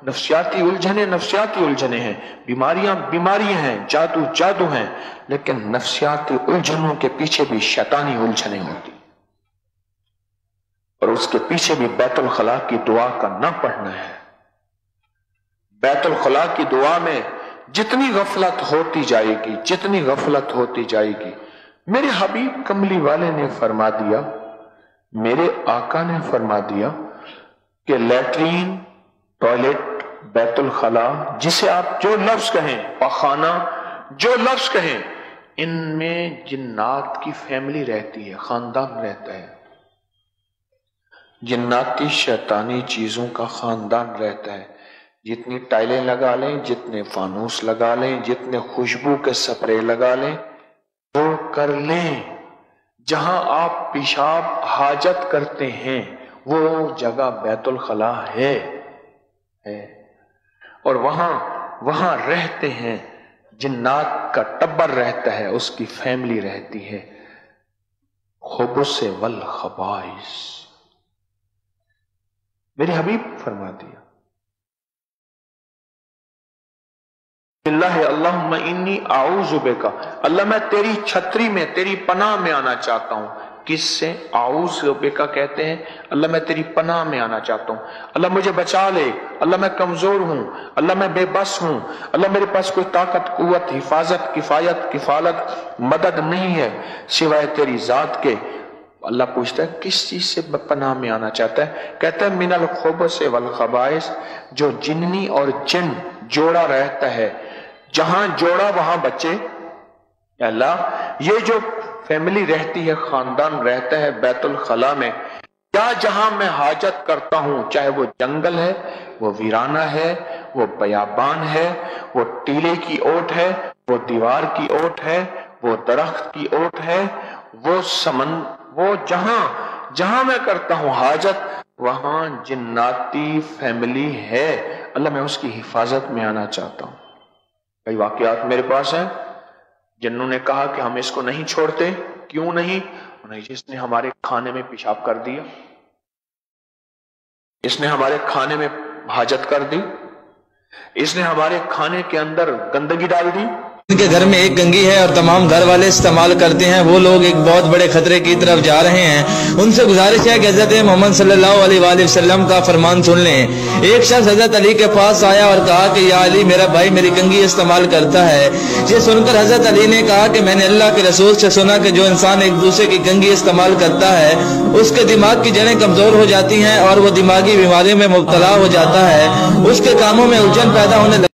नफ्सियाती उलझने हैं, बीमारियां हैं, जादू हैं, लेकिन नफ्सियाती उलझनों के पीछे भी शैतानी उलझने होती, और उसके पीछे भी बैतुल खला की दुआ का ना पढ़ना है। बैतुल खला की दुआ में जितनी गफलत होती जाएगी, मेरे हबीब कमली वाले ने फरमा दिया, मेरे आका ने फरमा दिया कि लैट्रीन, टॉयलेट, बैतुल खला, जिसे आप जो लफ्ज कहें, पखाना, जो लफ्ज कहें, इनमें जिन्नात की फैमिली रहती है, खानदान रहता है, जिन्नाती शैतानी चीजों का खानदान रहता है। जितनी टाइलें लगा लें, जितने फानूस लगा लें, जितने खुशबू के स्प्रे लगा लें, वो कर लें, जहां आप पेशाब हाजत करते हैं वो जगह बैतुल खला है। और वहां रहते हैं, जिन्नात का टब्बर रहता है, उसकी फैमिली रहती है। खुबुस वल खबाइस, मेरे हबीब फरमा दिया, अल्लाहुम्मा इन्नी आऊज़ु बिका, अल्लाह मैं तेरी छतरी में, तेरी पनाह में आना चाहता हूं। किससे? आऊज़ु बिका कहते हैं, अल्लाह मैं तेरी पनाह में आना चाहता हूं, अल्लाह मुझे बचा ले, अल्लाह मैं कमजोर हूं, अल्लाह मैं बेबस हूं, अल्लाह मेरे पास कोई ताकत, कुव्वत, हिफाजत, किफायत, किफालत, मदद नहीं है सिवाय तेरी जात के। अल्लाह पूछता है किस चीज से पनाह में आना चाहता है? कहता है मिनल खुबुस वल खबाइस, जो जिन्नी और जिन जोड़ा रहता है, जहां जोड़ा वहां बच्चे। अल्लाह ये जो फैमिली रहती है, खानदान रहता है बैतुल खला में, क्या जहां मैं हाजत करता हूं, चाहे वो जंगल है, वो वीराना है, वो बयाबान है, वो टीले की ओट है, वो दीवार की ओट है, वो दरख्त की ओट है, वो जहां मैं करता हूं हाजत, वहां जिन्नाती फैमिली है। अल्लाह मैं उसकी हिफाजत में आना चाहता हूं। कई वाकयात मेरे पास हैं, जिन्हों ने कहा कि हम इसको नहीं छोड़ते। क्यों नहीं? जिसने हमारे खाने में पेशाब कर दिया, इसने हमारे खाने में हाजत कर दी, इसने हमारे खाने के अंदर गंदगी डाल दी। उनके घर में एक कंघी है और तमाम घर वाले इस्तेमाल करते हैं, वो लोग एक बहुत बड़े खतरे की तरफ जा रहे हैं। उनसे गुजारिश है कि हजरत मोहम्मद सल्लल्लाहु अलैहि वसल्लम का फरमान सुन लें। एक शख्स हजरत अली के पास आया और कहा कि या अली, मेरा भाई मेरी कंघी इस्तेमाल करता है। ये सुनकर हजरत अली ने कहा कि मैंने अल्लाह के रसूल से सुना कि जो इंसान एक दूसरे की कंघी इस्तेमाल करता है उसके दिमाग की जड़ें कमजोर हो जाती हैं और वो दिमागी बीमारियों में मुब्तला हो जाता है, उसके कामों में उलझन पैदा होने